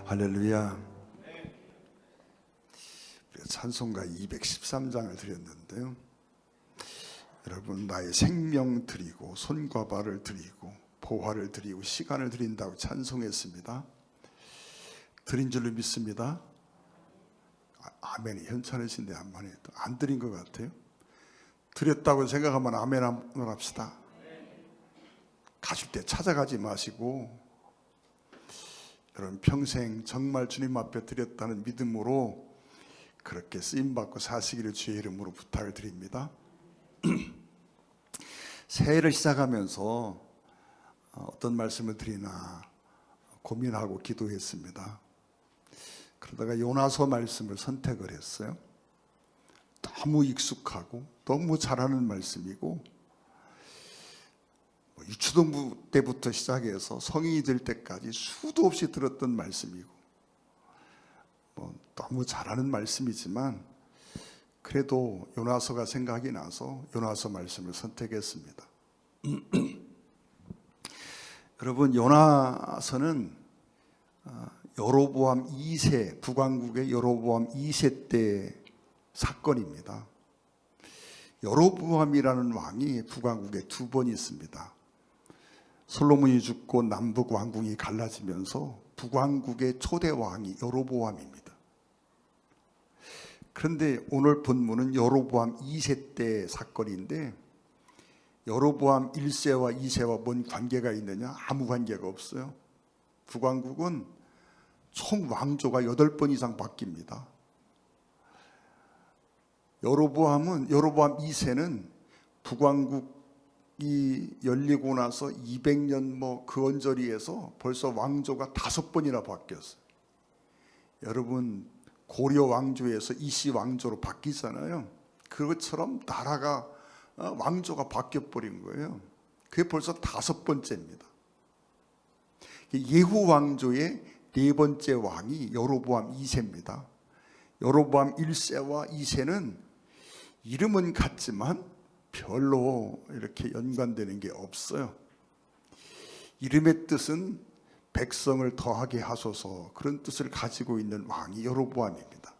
할렐루야. 우리가 찬송가 213장을 드렸는데요, 여러분, 나의 생명 드리고 손과 발을 드리고 보화를 드리고 시간을 드린다고 찬송했습니다. 드린 줄로 믿습니다. 아멘이 현찬하신데 안 드린 것 같아요. 드렸다고 생각하면 아멘 한번 합시다. 가실 때 찾아가지 마시고 여러분 평생 정말 주님 앞에 드렸다는 믿음으로 그렇게 쓰임받고 사시기를 주의 이름으로 부탁을 드립니다. 새해를 시작하면서 어떤 말씀을 드리나 고민하고 기도했습니다. 그러다가 요나서 말씀을 선택을 했어요. 너무 익숙하고 너무 잘하는 말씀이고 유초등부 때부터 시작해서 성인이 될 때까지 수도 없이 들었던 말씀이고 너무 잘하는 말씀이지만 그래도 요나서가 생각이 나서 요나서 말씀을 선택했습니다. 여러분, 요나서는 여로보암 2세, 북왕국의 여로보암 2세 때 사건입니다. 여로보암이라는 왕이 북왕국에 두 번 있습니다. 솔로몬이 죽고 남북 왕궁이 갈라지면서 북왕국의 초대 왕이 여로보암입니다. 그런데 오늘 본문은 여로보암 2세 때 사건인데 여로보암 1세와 2세와 뭔 관계가 있느냐? 아무 관계가 없어요. 북왕국은 총 왕조가 8번 이상 바뀝니다. 여로보암 2세는 북왕국이 열리고 나서 200년 그 언저리에서 벌써 왕조가 5번이나 바뀌었어요. 여러분, 고려 왕조에서 이씨 왕조로 바뀌잖아요. 그것처럼 나라가 왕조가 바뀌어버린 거예요. 그게 벌써 5번째입니다. 예후 왕조의 4번째 왕이 여로보암 2세입니다. 여로보암 1세와 2세는 이름은 같지만 별로 이렇게 연관되는 게 없어요. 이름의 뜻은 백성을 더하게 하소서, 그런 뜻을 가지고 있는 왕이 여로보암입니다.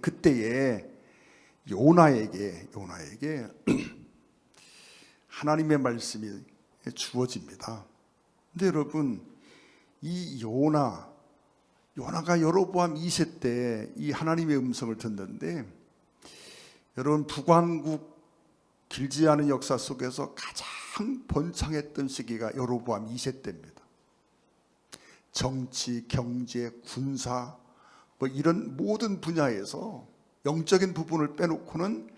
그때에 요나에게 하나님의 말씀이 주어집니다. 근데 여러분, 이 요나가 여로보암 2세 때 이 하나님의 음성을 듣는데, 여러분, 북왕국 길지 않은 역사 속에서 가장 번창했던 시기가 여로보암 2세 때입니다. 정치, 경제, 군사 이런 모든 분야에서 영적인 부분을 빼놓고는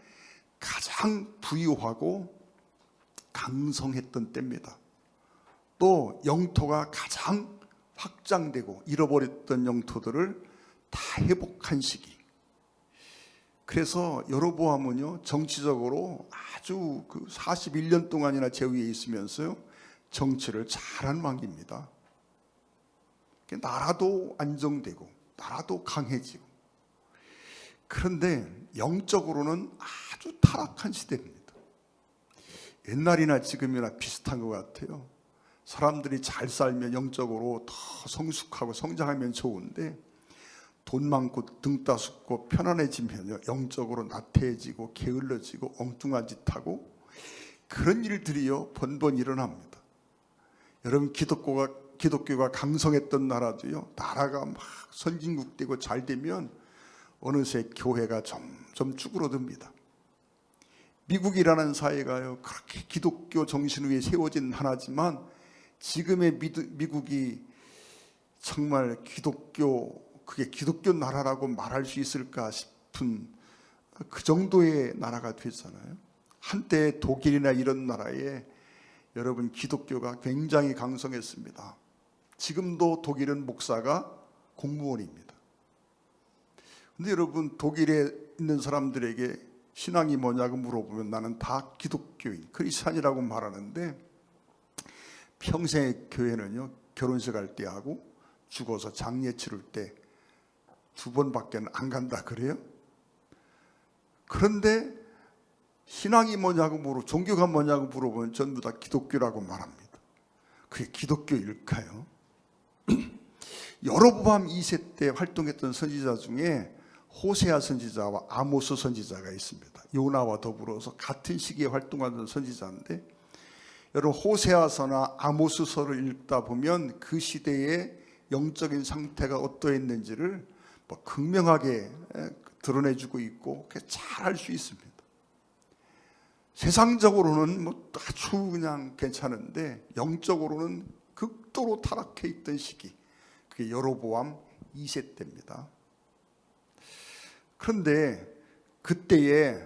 가장 부유하고 강성했던 때입니다. 또 영토가 가장 확장되고 잃어버렸던 영토들을 다 회복한 시기. 그래서 여로보암은요, 정치적으로 아주 41년 동안이나 제위에 있으면서요, 정치를 잘한 왕입니다. 나라도 안정되고 나라도 강해지고. 그런데 영적으로는 아주 타락한 시대입니다. 옛날이나 지금이나 비슷한 것 같아요. 사람들이 잘 살면 영적으로 더 성숙하고 성장하면 좋은데, 돈 많고 등 따숩고 편안해지면 영적으로 나태해지고 게을러지고 엉뚱한 짓 하고, 그런 일들이요 번번 일어납니다. 여러분, 기독교가 강성했던 나라도요, 나라가 막 선진국 되고 잘 되면 어느새 교회가 점점 쭈그러듭니다. 미국이라는 사회가요, 그렇게 기독교 정신 위에 세워진 나라지만 지금의 미국이 정말 그게 기독교 나라라고 말할 수 있을까 싶은 그 정도의 나라가 됐잖아요. 한때 독일이나 이런 나라에 여러분, 기독교가 굉장히 강성했습니다. 지금도 독일은 목사가 공무원입니다. 근데 여러분, 독일에 있는 사람들에게 신앙이 뭐냐고 물어보면 나는 다 기독교인, 크리스찬이라고 말하는데, 평생의 교회는요, 결혼식 할 때 하고 죽어서 장례 치를 때 2번밖에 안 간다 그래요. 그런데 신앙이 뭐냐고 종교가 뭐냐고 물어보면 전부 다 기독교라고 말합니다. 그게 기독교일까요? 여로보암 2세 때 활동했던 선지자 중에 호세아 선지자와 아모스 선지자가 있습니다. 요나와 더불어서 같은 시기에 활동하던 선지자인데, 여러분 호세아서나 아모스서를 읽다 보면 그 시대의 영적인 상태가 어떠했는지를 극명하게 드러내주고 있고 잘 알 수 있습니다. 세상적으로는 아주 그냥 괜찮은데 영적으로는 극도로 타락해 있던 시기, 그게 여로보암 2세 때입니다. 그런데 그때에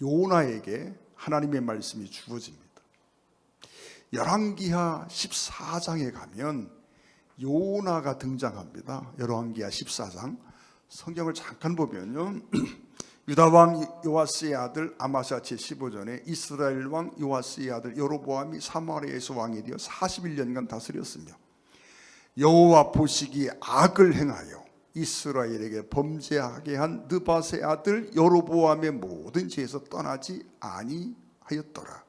요나에게 하나님의 말씀이 주어집니다. 열왕기하 14장에 가면 요나가 등장합니다. 열왕기하 14장 성경을 잠깐 보면요, 유다왕 요아스의 아들 아마스야 제15전에 이스라엘 왕 요아스의 아들 여로보암이 사마리아에서 왕이 되어 41년간 다스렸으며 여호와 보시기에 악을 행하여 이스라엘에게 범죄하게 한 느밧의 아들 여로보암의 모든 죄에서 떠나지 아니하였더라.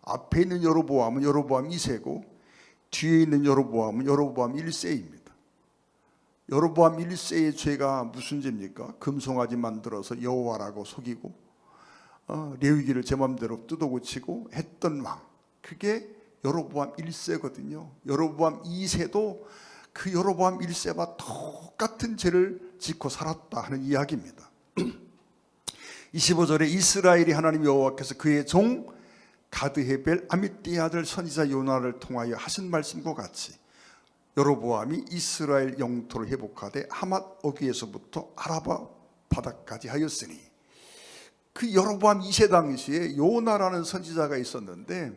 앞에 있는 여로보암은 여로보암 2세고 뒤에 있는 여로보암은 여로보암 1세입니다. 여로보암 1세의 죄가 무슨 죄입니까? 금송아지 만들어서 여호와라고 속이고 레위기를 제 맘대로 뜯어고치고 했던 왕, 그게 여로보암 1세거든요. 여로보암 2세도 그 여로보암 1세와 똑같은 죄를 짓고 살았다 하는 이야기입니다. 25절에 이스라엘이 하나님 여호와께서 그의 종 가드헤벨 아미띠의 아들 선지자 요나를 통하여 하신 말씀과 같이 여로보암이 이스라엘 영토를 회복하되 하맛 어귀에서부터 아라바 바다까지 하였으니, 그 여로보암 2세 당시에 요나라는 선지자가 있었는데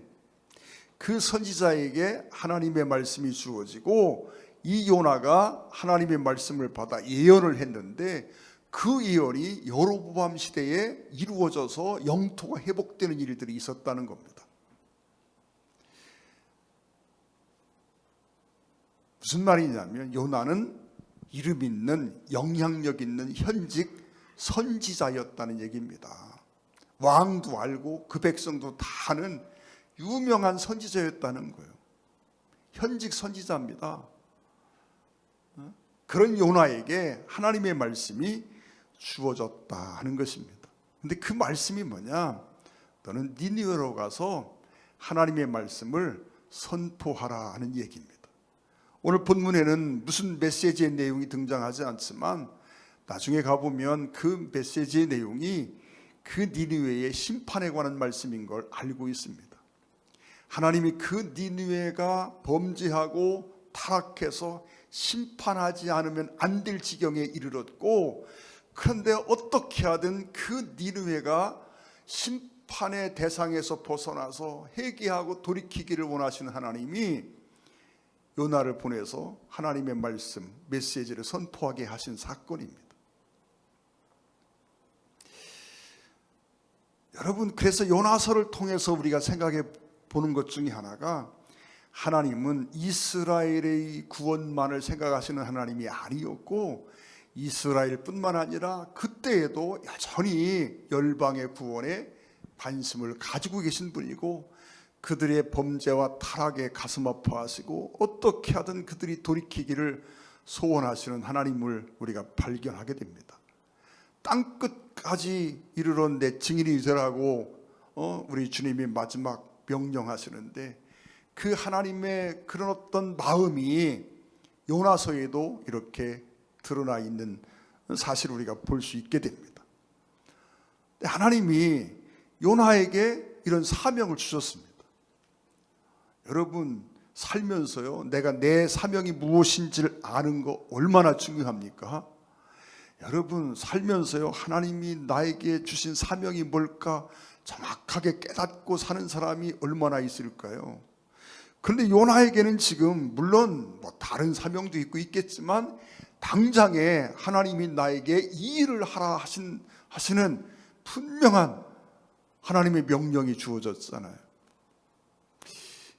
그 선지자에게 하나님의 말씀이 주어지고 이 요나가 하나님의 말씀을 받아 예언을 했는데 그 예언이 여로보암 시대에 이루어져서 영토가 회복되는 일들이 있었다는 겁니다. 무슨 말이냐면 요나는 이름 있는 영향력 있는 현직 선지자였다는 얘기입니다. 왕도 알고 그 백성도 다 아는 유명한 선지자였다는 거예요. 현직 선지자입니다. 그런 요나에게 하나님의 말씀이 주어졌다 하는 것입니다. 근데 그 말씀이 뭐냐? 너는 니느웨로 가서 하나님의 말씀을 선포하라 하는 얘기입니다. 오늘 본문에는 무슨 메시지의 내용이 등장하지 않지만 나중에 가보면 그 메시지의 내용이 그 니느웨의 심판에 관한 말씀인 걸 알고 있습니다. 하나님이 그 니느웨가 범죄하고 타락해서 심판하지 않으면 안 될 지경에 이르렀고, 그런데 어떻게 하든 그 니느웨가 심판의 대상에서 벗어나서 회개하고 돌이키기를 원하시는 하나님이 요나를 보내서 하나님의 말씀, 메시지를 선포하게 하신 사건입니다. 여러분, 그래서 요나서를 통해서 우리가 생각해 보는 것 중에 하나가, 하나님은 이스라엘의 구원만을 생각하시는 하나님이 아니었고 이스라엘뿐만 아니라 그때에도 여전히 열방의 구원에 관심을 가지고 계신 분이고 그들의 범죄와 타락에 가슴 아파하시고 어떻게 하든 그들이 돌이키기를 소원하시는 하나님을 우리가 발견하게 됩니다. 땅끝까지 이르러 내 증인이 되라고 우리 주님이 마지막 명령하시는데, 그 하나님의 그런 어떤 마음이 요나서에도 이렇게 드러나 있는 사실을 우리가 볼 수 있게 됩니다. 하나님이 요나에게 이런 사명을 주셨습니다. 여러분, 살면서요, 내가 내 사명이 무엇인지를 아는 거 얼마나 중요합니까? 여러분, 살면서요, 하나님이 나에게 주신 사명이 뭘까 정확하게 깨닫고 사는 사람이 얼마나 있을까요? 그런데 요나에게는 지금 물론 다른 사명도 있고 있겠지만 당장에 하나님이 나에게 이 일을 하라 하시는 분명한 하나님의 명령이 주어졌잖아요.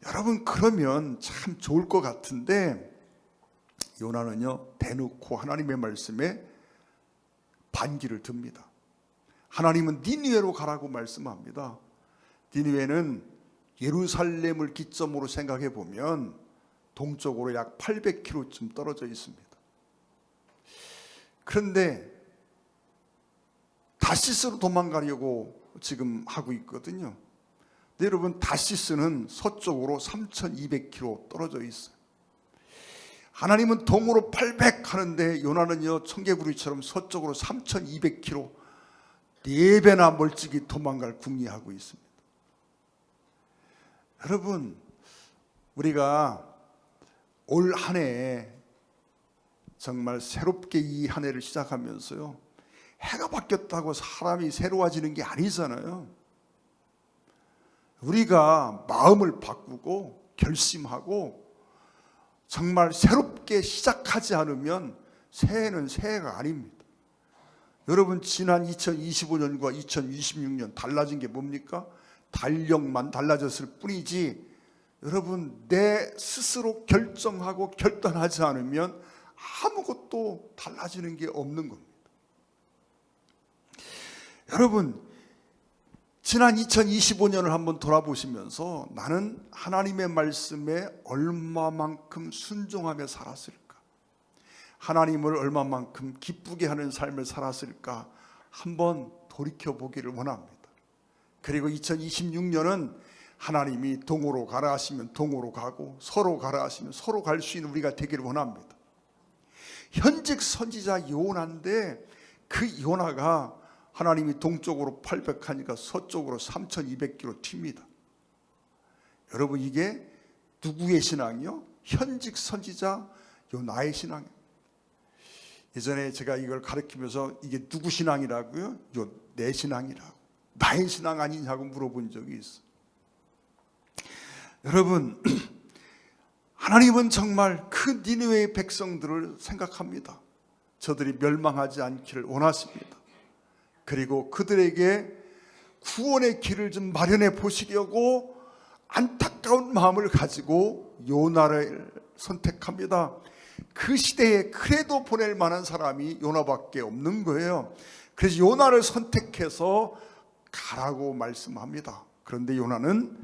여러분, 그러면 참 좋을 것 같은데 요나는요, 대놓고 하나님의 말씀에 반기를 듭니다. 하나님은 니느웨로 가라고 말씀합니다. 니느웨는 예루살렘을 기점으로 생각해 보면 동쪽으로 약 800km쯤 떨어져 있습니다. 그런데 다시스로 도망가려고 지금 하고 있거든요. 근데 여러분, 다시스는 서쪽으로 3200km 떨어져 있어요. 하나님은 동으로 800 하는데 요나는요, 청개구리처럼 서쪽으로 3200km, 4배나 멀찍이 도망갈 궁리하고 있습니다. 여러분, 우리가 올 한 해 정말 새롭게 이 한 해를 시작하면서요, 해가 바뀌었다고 사람이 새로워지는 게 아니잖아요. 우리가 마음을 바꾸고 결심하고 정말 새롭게 시작하지 않으면 새해는 새해가 아닙니다. 여러분, 지난 2025년과 2026년 달라진 게 뭡니까? 달력만 달라졌을 뿐이지, 여러분, 내 스스로 결정하고 결단하지 않으면 아무것도 달라지는 게 없는 겁니다. 여러분, 지난 2025년을 한번 돌아보시면서 나는 하나님의 말씀에 얼마만큼 순종하며 살았을까? 하나님을 얼마만큼 기쁘게 하는 삶을 살았을까? 한번 돌이켜보기를 원합니다. 그리고 2026년은 하나님이 동으로 가라 하시면 동으로 가고, 서로 가라 하시면 서로 갈 수 있는 우리가 되기를 원합니다. 현직 선지자 요나인데, 그 요나가 하나님이 동쪽으로 800 하니까 서쪽으로 3200km 튑니다. 여러분, 이게 누구의 신앙이요? 현직 선지자 요나의 신앙이에요. 예전에 제가 이걸 가르치면서 이게 누구 신앙이라고요? 내 신앙이라고, 나의 신앙 아니냐고 물어본 적이 있어요. 여러분, 하나님은 정말 그 니느웨의 백성들을 생각합니다. 저들이 멸망하지 않기를 원하십니다. 그리고 그들에게 구원의 길을 좀 마련해 보시려고 안타까운 마음을 가지고 요나를 선택합니다. 그 시대에 그래도 보낼 만한 사람이 요나밖에 없는 거예요. 그래서 요나를 선택해서 가라고 말씀합니다. 그런데 요나는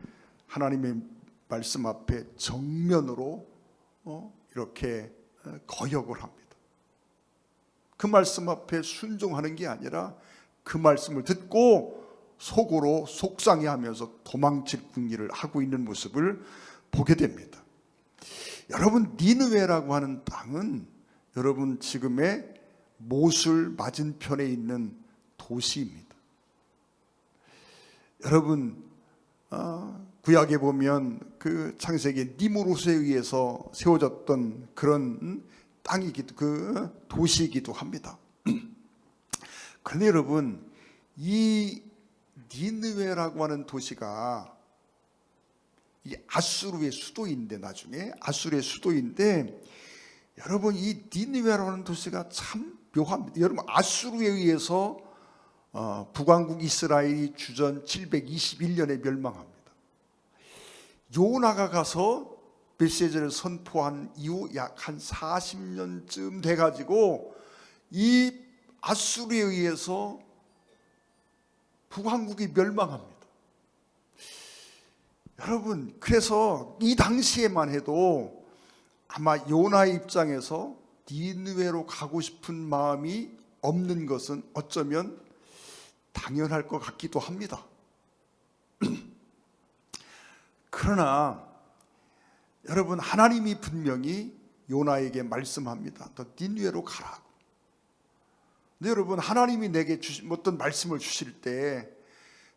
하나님의 말씀 앞에 정면으로 이렇게 거역을 합니다. 그 말씀 앞에 순종하는 게 아니라 그 말씀을 듣고 속으로 속상해하면서 도망칠 궁리를 하고 있는 모습을 보게 됩니다. 여러분, 니느웨라고 하는 땅은 여러분 지금의 모술 맞은편에 있는 도시입니다. 여러분, 구약에 보면 그 창세기 니무롯에 의해서 세워졌던 그런 땅이기도, 그 도시이기도 합니다. 그런데 여러분, 이 니느웨라고 하는 도시가 이 아수르의 수도인데, 나중에 아수르의 수도인데, 여러분, 이 니느웨라고 하는 도시가 참 묘합니다. 여러분, 아수르에 의해서 북왕국 이스라엘이 주전 721년에 멸망합니다. 요나가 가서 메시지를 선포한 이후 약 한 40년쯤 돼가지고 이 아수르에 의해서 북왕국이 멸망합니다. 여러분, 그래서 이 당시에만 해도 아마 요나의 입장에서 니느웨로 가고 싶은 마음이 없는 것은 어쩌면 당연할 것 같기도 합니다. 그러나 여러분, 하나님이 분명히 요나에게 말씀합니다. 너 니느웨로 가라. 근데 여러분, 하나님이 내게 어떤 말씀을 주실 때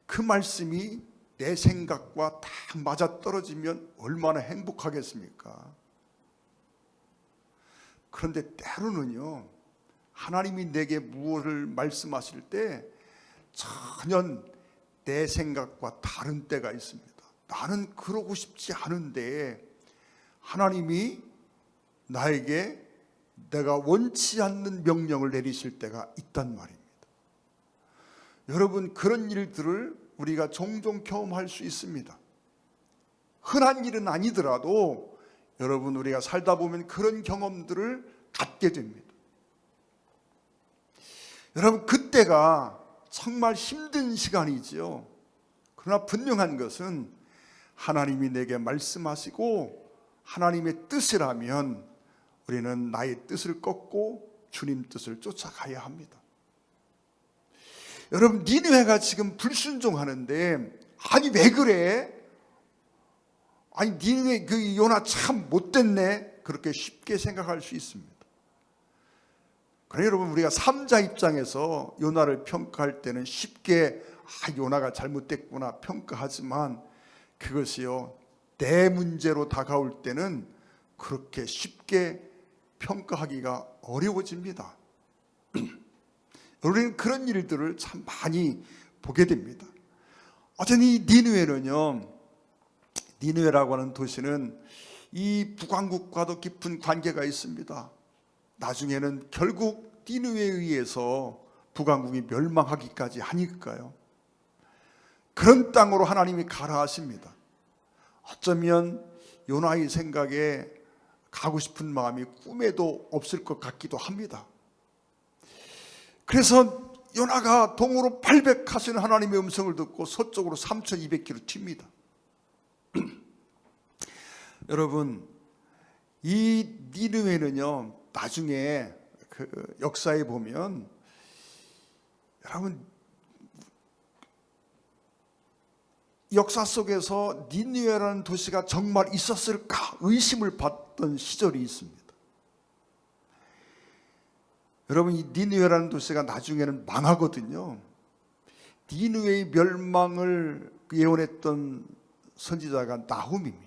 그 말씀이 내 생각과 딱 맞아떨어지면 얼마나 행복하겠습니까? 그런데 때로는요, 하나님이 내게 무엇을 말씀하실 때 전혀 내 생각과 다른 때가 있습니다. 나는 그러고 싶지 않은데 하나님이 나에게 내가 원치 않는 명령을 내리실 때가 있단 말입니다. 여러분, 그런 일들을 우리가 종종 경험할 수 있습니다. 흔한 일은 아니더라도 여러분, 우리가 살다 보면 그런 경험들을 갖게 됩니다. 여러분, 그때가 정말 힘든 시간이지요. 그러나 분명한 것은 하나님이 내게 말씀하시고 하나님의 뜻이라면 우리는 나의 뜻을 꺾고 주님 뜻을 쫓아가야 합니다. 여러분, 니느웨가 지금 불순종하는데 아니 왜 그래? 아니 니느웨 그 요나 참 못됐네, 그렇게 쉽게 생각할 수 있습니다. 그래서 여러분, 우리가 삼자 입장에서 요나를 평가할 때는 쉽게 요나가 잘못됐구나 평가하지만 그것이요, 내 문제로 다가올 때는 그렇게 쉽게 평가하기가 어려워집니다. 우리는 그런 일들을 참 많이 보게 됩니다. 어쨌든 이 니느웨는요, 니느웨라고 하는 도시는 이 북왕국과도 깊은 관계가 있습니다. 나중에는 결국 니느웨에 의해서 북왕국이 멸망하기까지 하니까요. 그런 땅으로 하나님이 가라 하십니다. 어쩌면 요나의 생각에 가고 싶은 마음이 꿈에도 없을 것 같기도 합니다. 그래서 요나가 동으로 발백하시는 하나님의 음성을 듣고 서쪽으로 3200km 튑니다. 여러분, 이 니느웨는요, 나중에 그 역사에 보면, 여러분, 역사 속에서 니느웨라는 도시가 정말 있었을까 의심을 받던 시절이 있습니다. 여러분, 이 니느웨라는 도시가 나중에는 망하거든요. 니느웨의 멸망을 예언했던 선지자가 나훔입니다.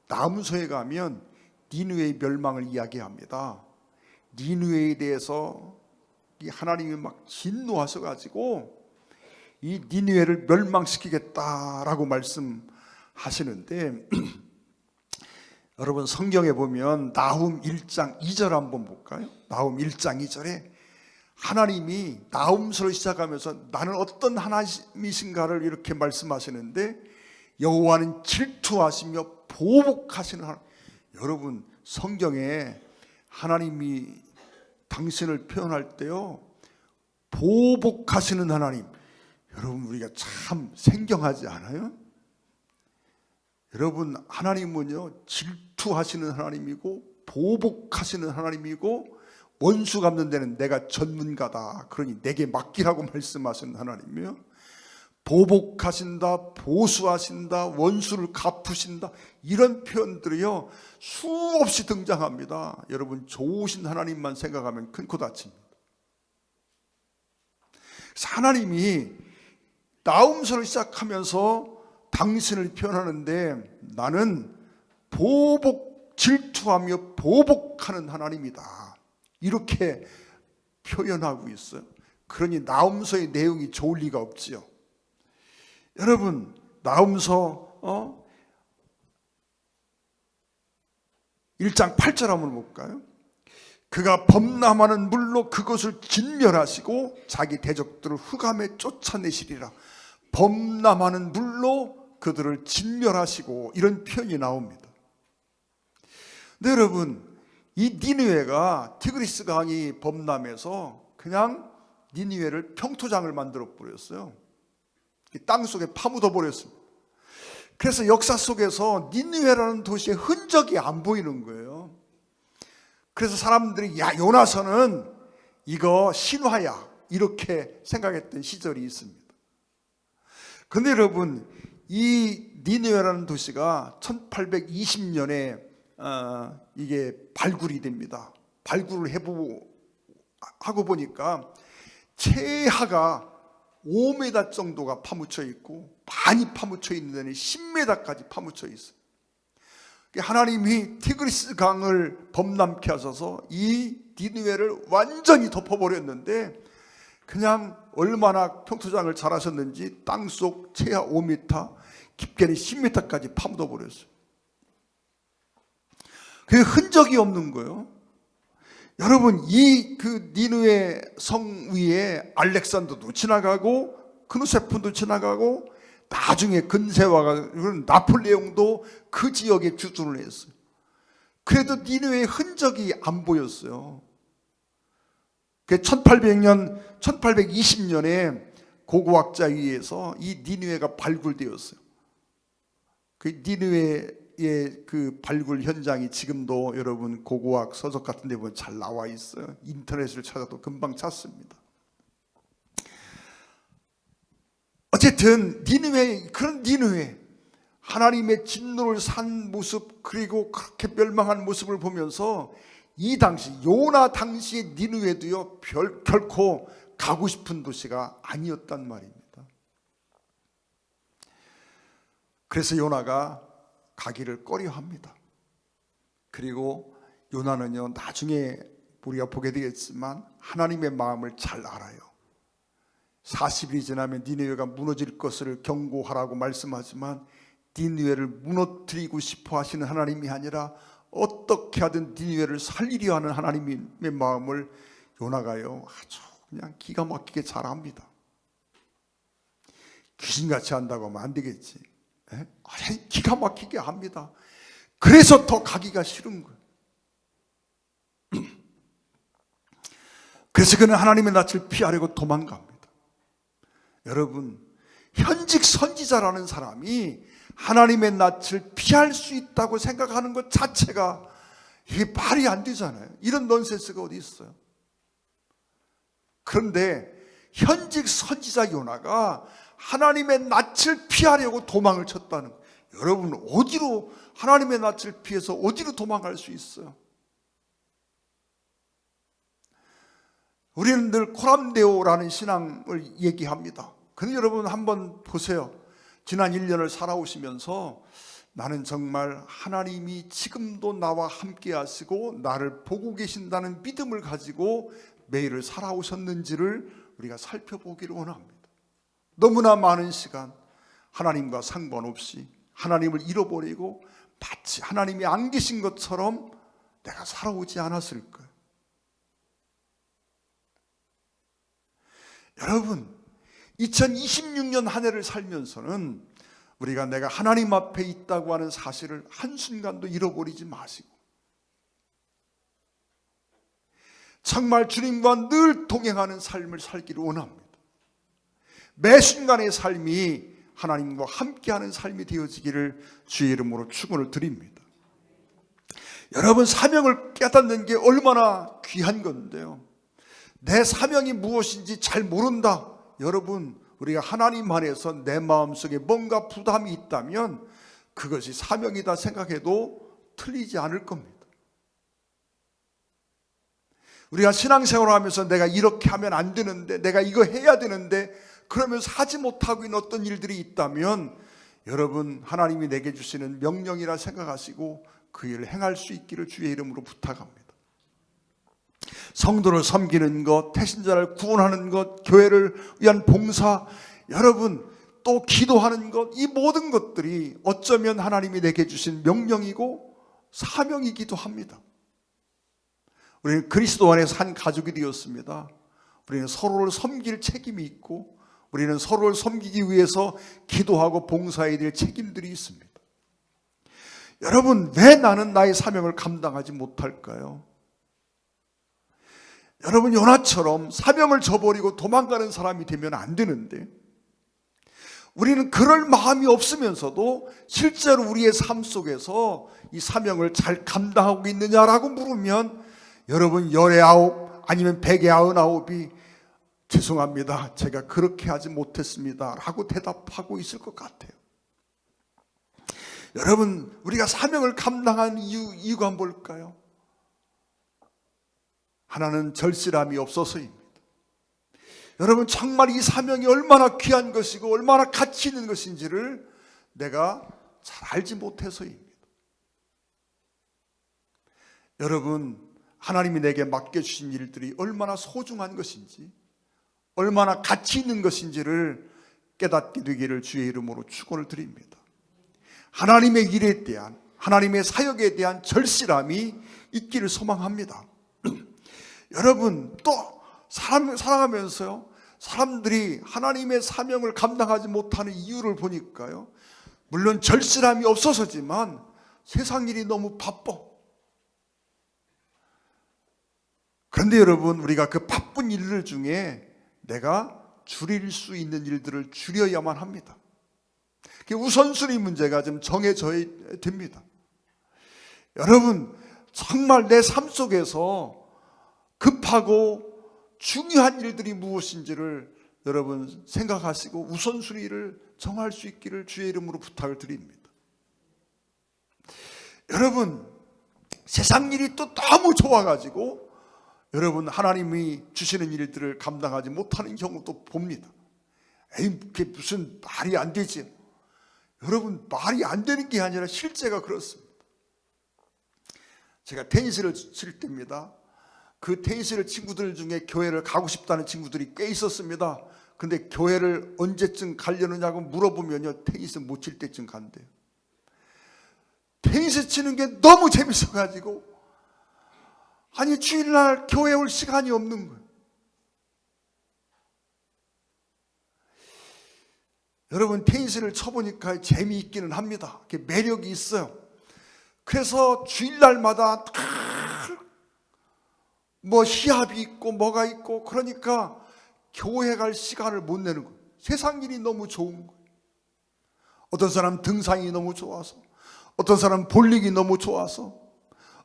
나훔서에 가면 니느웨의 멸망을 이야기합니다. 니느웨에 대해서 하나님이 막 진노하셔가지고 이 니느웨를 멸망시키겠다라고 말씀하시는데 여러분, 성경에 보면 나훔 1장 2절 한번 볼까요? 나훔 1장 2절에 하나님이 나훔서를 시작하면서 나는 어떤 하나님이신가를 이렇게 말씀하시는데, 여호와는 질투하시며 보복하시는 하나님. 여러분, 성경에 하나님이 당신을 표현할 때요, 보복하시는 하나님. 여러분, 우리가 참 생경하지 않아요? 여러분, 하나님은요, 질투하시는 하나님이고 보복하시는 하나님이고 원수 갚는 데는 내가 전문가다, 그러니 내게 맡기라고 말씀하시는 하나님이요, 보복하신다, 보수하신다, 원수를 갚으신다, 이런 표현들이요 수없이 등장합니다. 여러분, 좋으신 하나님만 생각하면 큰 코 다칩니다. 그래서 하나님이 나훔서를 시작하면서 당신을 표현하는데, 나는 질투하며 보복하는 하나님이다, 이렇게 표현하고 있어요. 그러니 나훔서의 내용이 좋을 리가 없지요. 여러분, 나훔서 1장 8절 한번 볼까요? 그가 범람하는 물로 그것을 진멸하시고 자기 대적들을 흑암에 쫓아내시리라. 범람하는 물로 그들을 진멸하시고, 이런 표현이 나옵니다. 근데 여러분, 이 니느웨가 티그리스 강이 범람해서 그냥 니느웨를 평토장을 만들어 버렸어요. 땅 속에 파묻어 버렸습니다. 그래서 역사 속에서 니느웨라는 도시의 흔적이 안 보이는 거예요. 그래서 사람들이 야, 요나서는 이거 신화야, 이렇게 생각했던 시절이 있습니다. 그런데 여러분, 이 니느웨라는 도시가 1820년에 이게 발굴이 됩니다. 발굴을 하고 보니까 최하가 5m 정도가 파묻혀 있고, 많이 파묻혀 있는 데는 10m까지 파묻혀 있어요. 하나님이 티그리스 강을 범람케 하셔서 이 니느웨를 완전히 덮어버렸는데, 그냥 얼마나 평토장을 잘하셨는지 땅속 최하 5m, 깊게는 10m까지 파묻어 버렸어요. 그게 흔적이 없는 거예요. 여러분, 그 니느웨 성 위에 알렉산더도 지나가고 크누세폰도 지나가고 나중에 근세화가 나폴레옹도 그 지역에 주둔을 했어요. 그래도 니느웨의 흔적이 안 보였어요. 1820년에 고고학자에 의해서 이 니느웨가 발굴되었어요. 그 니느웨 니느웨의 그 발굴 현장이 지금도 여러분 고고학 서적 같은 데 보면 잘 나와 있어요. 인터넷을 찾아도 금방 찾습니다. 어쨌든 니느웨, 그런 니느웨, 하나님의 진노를 산 모습, 그리고 그렇게 멸망한 모습을 보면서 이 당시 요나 당시의 니느웨도요 결코 가고 싶은 도시가 아니었단 말입니다. 그래서 요나가 가기를 꺼려합니다. 그리고 요나는요 나중에 우리가 보게 되겠지만 하나님의 마음을 잘 알아요. 40일이 지나면 니느웨가 무너질 것을 경고하라고 말씀하지만 니느웨를 무너뜨리고 싶어 하시는 하나님이 아니라 어떻게 하든 니느웨를 살리려 하는 하나님의 마음을 요나가요 아주 그냥 기가 막히게 잘 압니다. 귀신같이 한다고 하면 안 되겠지. 기가 막히게 합니다. 그래서 더 가기가 싫은 거예요. 그래서 그는 하나님의 낯을 피하려고 도망갑니다. 여러분, 현직 선지자라는 사람이 하나님의 낯을 피할 수 있다고 생각하는 것 자체가 이게 말이 안 되잖아요. 이런 넌센스가 어디 있어요. 그런데 현직 선지자 요나가 하나님의 낯을 피하려고 도망을 쳤다는 거예요. 여러분, 어디로 하나님의 낯을 피해서 어디로 도망갈 수 있어요? 우리는 늘 코람데오라는 신앙을 얘기합니다. 근데 여러분 한번 보세요. 지난 1년을 살아오시면서 나는 정말 하나님이 지금도 나와 함께 하시고 나를 보고 계신다는 믿음을 가지고 매일을 살아오셨는지를 우리가 살펴보기를 원합니다. 너무나 많은 시간 하나님과 상관없이 하나님을 잃어버리고 마치 하나님이 안 계신 것처럼 내가 살아오지 않았을까요? 여러분, 2026년 한 해를 살면서는 우리가 내가 하나님 앞에 있다고 하는 사실을 한순간도 잃어버리지 마시고 정말 주님과 늘 동행하는 삶을 살기를 원합니다. 매 순간의 삶이 하나님과 함께하는 삶이 되어지기를 주의 이름으로 축원을 드립니다. 여러분, 사명을 깨닫는 게 얼마나 귀한 건데요. 내 사명이 무엇인지 잘 모른다. 여러분, 우리가 하나님 안에서 내 마음속에 뭔가 부담이 있다면 그것이 사명이다 생각해도 틀리지 않을 겁니다. 우리가 신앙생활을 하면서 내가 이렇게 하면 안 되는데, 내가 이거 해야 되는데 그러면서 하지 못하고 있는 어떤 일들이 있다면 여러분, 하나님이 내게 주시는 명령이라 생각하시고 그 일을 행할 수 있기를 주의 이름으로 부탁합니다. 성도를 섬기는 것, 태신자를 구원하는 것, 교회를 위한 봉사, 여러분 또 기도하는 것, 이 모든 것들이 어쩌면 하나님이 내게 주신 명령이고 사명이기도 합니다. 우리는 그리스도 안에서 한 가족이 되었습니다. 우리는 서로를 섬길 책임이 있고 우리는 서로를 섬기기 위해서 기도하고 봉사해야 될 책임들이 있습니다. 여러분, 왜 나는 나의 사명을 감당하지 못할까요? 여러분, 요나처럼 사명을 저버리고 도망가는 사람이 되면 안 되는데 우리는 그럴 마음이 없으면서도 실제로 우리의 삶 속에서 이 사명을 잘 감당하고 있느냐라고 물으면 여러분 19 아니면 199이 죄송합니다, 제가 그렇게 하지 못했습니다 라고 대답하고 있을 것 같아요. 여러분, 우리가 사명을 감당한 이유가 뭘까요? 하나는 절실함이 없어서입니다. 여러분, 정말 이 사명이 얼마나 귀한 것이고 얼마나 가치 있는 것인지를 내가 잘 알지 못해서입니다. 여러분, 하나님이 내게 맡겨주신 일들이 얼마나 소중한 것인지 얼마나 가치 있는 것인지를 깨닫게 되기를 주의 이름으로 축원을 드립니다. 하나님의 일에 대한, 하나님의 사역에 대한 절실함이 있기를 소망합니다. 여러분, 또 살아가면서요, 사람들이 하나님의 사명을 감당하지 못하는 이유를 보니까요, 물론 절실함이 없어서지만 세상 일이 너무 바빠. 그런데 여러분, 우리가 그 바쁜 일들 중에 내가 줄일 수 있는 일들을 줄여야만 합니다. 우선순위 문제가 좀 정해져야 됩니다. 여러분, 정말 내 삶 속에서 급하고 중요한 일들이 무엇인지를 여러분 생각하시고 우선순위를 정할 수 있기를 주의 이름으로 부탁을 드립니다. 여러분, 세상 일이 또 너무 좋아가지고 여러분 하나님이 주시는 일들을 감당하지 못하는 경우도 봅니다. 에이, 그게 무슨 말이 안 되지. 여러분, 말이 안 되는 게 아니라 실제가 그렇습니다. 제가 테니스를 칠 때입니다. 그 테니스를 친구들 중에 교회를 가고 싶다는 친구들이 꽤 있었습니다. 근데 교회를 언제쯤 가려느냐고 물어보면요, 테니스 못 칠 때쯤 간대요. 테니스 치는 게 너무 재밌어가지고 아니 주일날 교회 올 시간이 없는 거예요. 여러분, 테니스를 쳐보니까 재미있기는 합니다. 매력이 있어요. 그래서 주일날마다 뭐 시합이 있고 뭐가 있고 그러니까 교회 갈 시간을 못 내는 거예요. 세상 일이 너무 좋은 거예요. 어떤 사람 등산이 너무 좋아서, 어떤 사람 볼링이 너무 좋아서,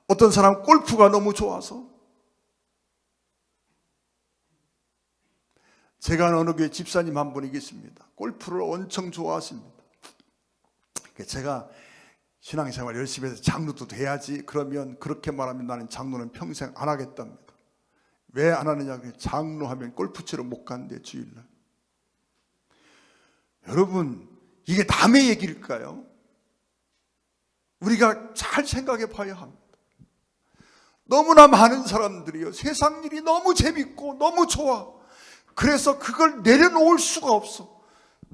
어떤 사람 골프가 너무 좋아서. 제가 아는 어느 교회 집사님 한 분이 계십니다. 골프를 엄청 좋아하십니다. 제가 신앙생활 열심히 해서 장로도 돼야지, 그러면 그렇게 말하면 나는 장로는 평생 안 하겠답니다. 왜 안 하느냐, 장로하면 골프 치러 못 간대 주일날. 여러분, 이게 남의 얘기일까요? 우리가 잘 생각해 봐야 합니다. 너무나 많은 사람들이요, 세상 일이 너무 재밌고 너무 좋아. 그래서 그걸 내려놓을 수가 없어.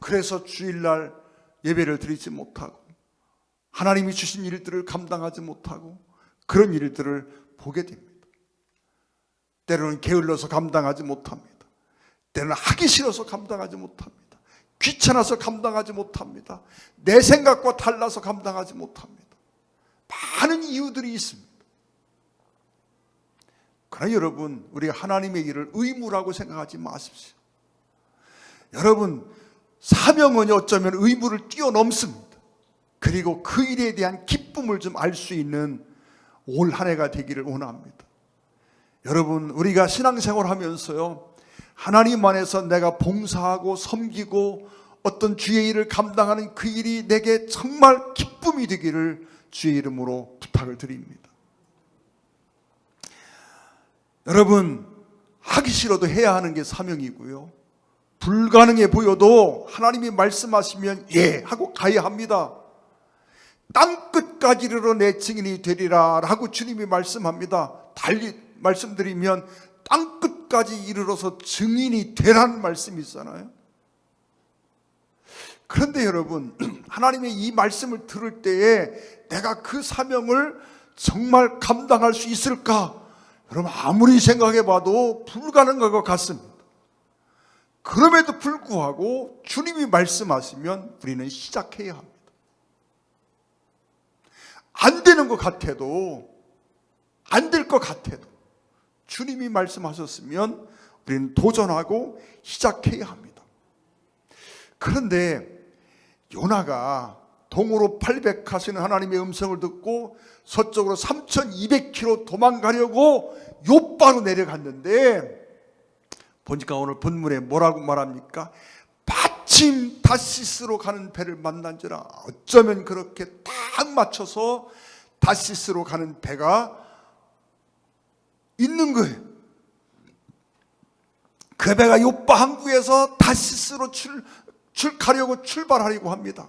그래서 주일날 예배를 드리지 못하고 하나님이 주신 일들을 감당하지 못하고 그런 일들을 보게 됩니다. 때로는 게을러서 감당하지 못합니다. 때로는 하기 싫어서 감당하지 못합니다. 귀찮아서 감당하지 못합니다. 내 생각과 달라서 감당하지 못합니다. 많은 이유들이 있습니다. 그러나 여러분, 우리가 하나님의 일을 의무라고 생각하지 마십시오. 여러분, 사명은 어쩌면 의무를 뛰어넘습니다. 그리고 그 일에 대한 기쁨을 좀 알 수 있는 올 한 해가 되기를 원합니다. 여러분, 우리가 신앙생활 하면서요, 하나님 안에서 내가 봉사하고 섬기고 어떤 주의 일을 감당하는 그 일이 내게 정말 기쁨이 되기를 주의 이름으로 부탁을 드립니다. 여러분, 하기 싫어도 해야 하는 게 사명이고요, 불가능해 보여도 하나님이 말씀하시면 예 하고 가야 합니다. 땅끝까지 이르러 내 증인이 되리라 라고 주님이 말씀합니다. 달리 말씀드리면 땅끝까지 이르러서 증인이 되라는 말씀이 있잖아요. 그런데 여러분, 하나님의 이 말씀을 들을 때에 내가 그 사명을 정말 감당할 수 있을까? 여러분, 아무리 생각해 봐도 불가능한 것 같습니다. 그럼에도 불구하고 주님이 말씀하시면 우리는 시작해야 합니다. 안 되는 것 같아도, 안 될 것 같아도 주님이 말씀하셨으면 우리는 도전하고 시작해야 합니다. 그런데 요나가 동으로 800하시는 하나님의 음성을 듣고 서쪽으로 3200km 도망가려고 욥바로 내려갔는데, 보니까 오늘 본문에 뭐라고 말합니까? 마침 다시스로 가는 배를 만난지라. 어쩌면 그렇게 딱 맞춰서 다시스로 가는 배가 있는 거예요. 그 배가 욥바 항구에서 다시스로 가려고 출발하려고 합니다.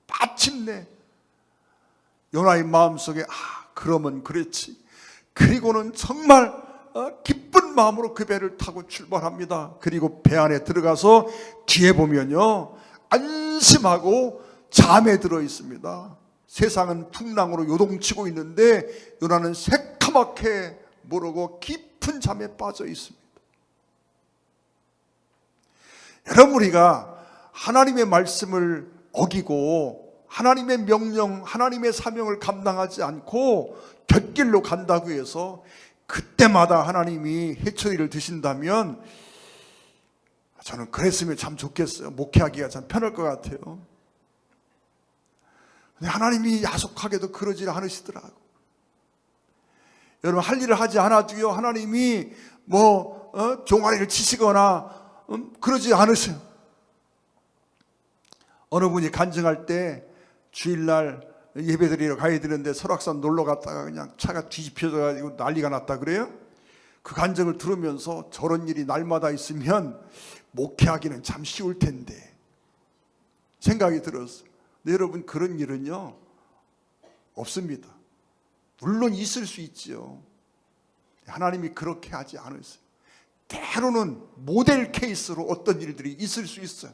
마침내 요나의 마음속에 그러면 그렇지. 그리고는 정말 기쁜 마음으로 그 배를 타고 출발합니다. 그리고 배 안에 들어가서 뒤에 보면요, 안심하고 잠에 들어 있습니다. 세상은 풍랑으로 요동치고 있는데 요나는 새까맣게 모르고 깊은 잠에 빠져 있습니다. 여러분, 우리가 하나님의 말씀을 어기고 하나님의 명령, 하나님의 사명을 감당하지 않고 곁길로 간다고 해서 그때마다 하나님이 해초리를 드신다면 저는 그랬으면 참 좋겠어요. 목회하기가 참 편할 것 같아요. 근데 하나님이 야속하게도 그러지 않으시더라고. 여러분, 할 일을 하지 않아도요, 하나님이 종아리를 치시거나 그러지 않으세요. 어느 분이 간증할 때 주일날 예배드리러 가야 되는데 설악산 놀러 갔다가 그냥 차가 뒤집혀져 가지고 난리가 났다 그래요. 그 간증을 들으면서 저런 일이 날마다 있으면 목회하기는 참 쉬울 텐데 생각이 들었어요. 근데 여러분, 그런 일은요 없습니다. 물론 있을 수 있지요. 하나님이 그렇게 하지 않으세요. 때로는 모델 케이스로 어떤 일들이 있을 수 있어요.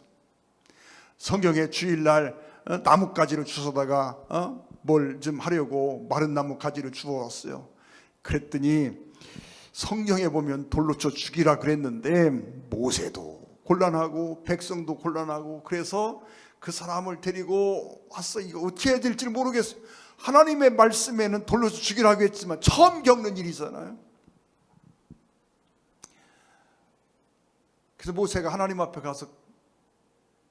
성경에 주일날 나뭇가지를 주워다가 뭘 좀 하려고 마른 나뭇가지를 주웠어요. 그랬더니 성경에 보면 돌로 쳐 죽이라 그랬는데 모세도 곤란하고 백성도 곤란하고 그래서 그 사람을 데리고 왔어. 이거 어떻게 해야 될지 모르겠어요. 하나님의 말씀에는 돌로 쳐 죽이라고 했지만 처음 겪는 일이잖아요. 그래서 모세가 하나님 앞에 가서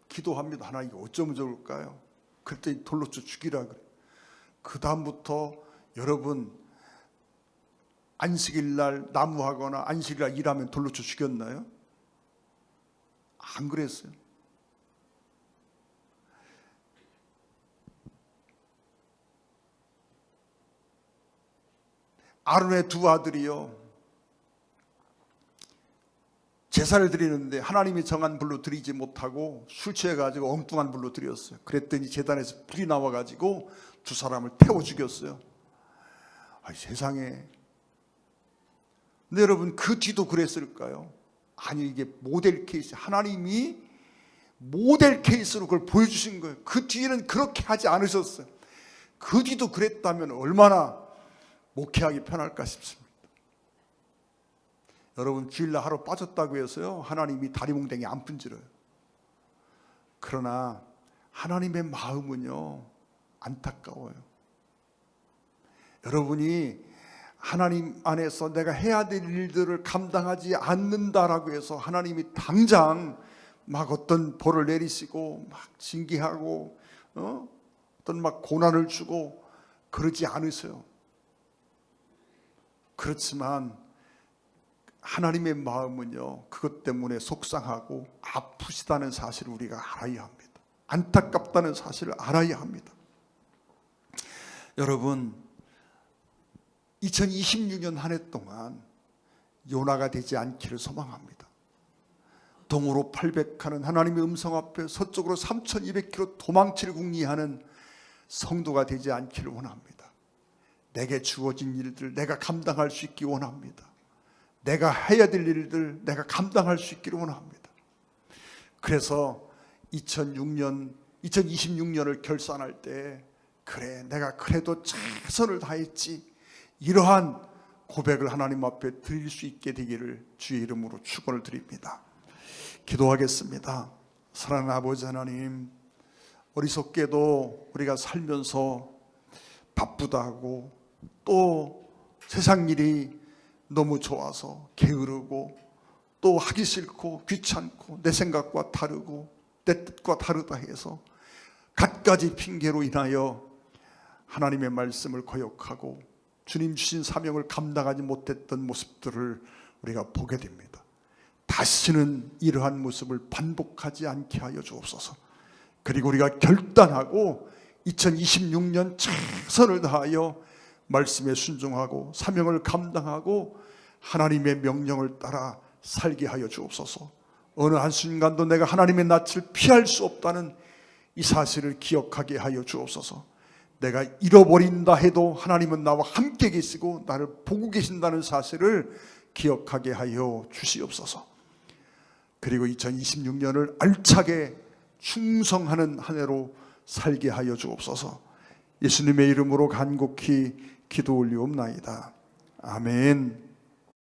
기도합니다. 하나님, 이거 어쩌면 좋을까요? 그랬더니 돌로 쳐 죽이라 그래. 그 다음부터 여러분, 안식일날 나무하거나 안식일날 일하면 돌로 쳐 죽였나요? 안 그랬어요. 아론의 두 아들이요, 제사를 드리는데 하나님이 정한 불로 드리지 못하고 술 취해가지고 엉뚱한 불로 드렸어요. 그랬더니 제단에서 불이 나와가지고 두 사람을 태워 죽였어요. 세상에. 근데 여러분, 그 뒤도 그랬을까요? 아니, 이게 모델 케이스, 하나님이 모델 케이스로 그걸 보여주신 거예요. 그 뒤에는 그렇게 하지 않으셨어요. 그 뒤도 그랬다면 얼마나 목회하기 편할까 싶습니다. 여러분, 주일날 하루 빠졌다고 해서요 하나님이 다리몽댕이 안 분질러요. 그러나 하나님의 마음은요 안타까워요. 여러분이 하나님 안에서 내가 해야 될 일들을 감당하지 않는다라고 해서 하나님이 당장 막 어떤 벌을 내리시고 막 징계하고 어떤 막 고난을 주고 그러지 않으세요. 그렇지만 하나님의 마음은요 그것 때문에 속상하고 아프시다는 사실을 우리가 알아야 합니다. 안타깝다는 사실을 알아야 합니다. 여러분, 2026년 한 해 동안 요나가 되지 않기를 소망합니다. 동으로 800하는 하나님의 음성 앞에 서쪽으로 3200km 도망치를 궁리하는 성도가 되지 않기를 원합니다. 내게 주어진 일들 내가 감당할 수 있기 원합니다. 내가 해야 될 일들 내가 감당할 수 있기를 원합니다. 그래서 2026년을 결산할 때 그래, 내가 그래도 최선을 다했지, 이러한 고백을 하나님 앞에 드릴 수 있게 되기를 주의 이름으로 축원을 드립니다. 기도하겠습니다. 사랑하는 아버지 하나님, 어리석게도 우리가 살면서 바쁘다고 또 세상 일이 너무 좋아서 게으르고 또 하기 싫고 귀찮고 내 생각과 다르고 내 뜻과 다르다 해서 갖가지 핑계로 인하여 하나님의 말씀을 거역하고 주님 주신 사명을 감당하지 못했던 모습들을 우리가 보게 됩니다. 다시는 이러한 모습을 반복하지 않게 하여 주옵소서. 그리고 우리가 결단하고 2026년 최선을 다하여 말씀에 순종하고 사명을 감당하고 하나님의 명령을 따라 살게 하여 주옵소서. 어느 한순간도 내가 하나님의 낯을 피할 수 없다는 이 사실을 기억하게 하여 주옵소서. 내가 잃어버린다 해도 하나님은 나와 함께 계시고 나를 보고 계신다는 사실을 기억하게 하여 주시옵소서. 그리고 2026년을 알차게 충성하는 한 해로 살게 하여 주옵소서. 예수님의 이름으로 간곡히 기도 올리옵나이다. 아멘.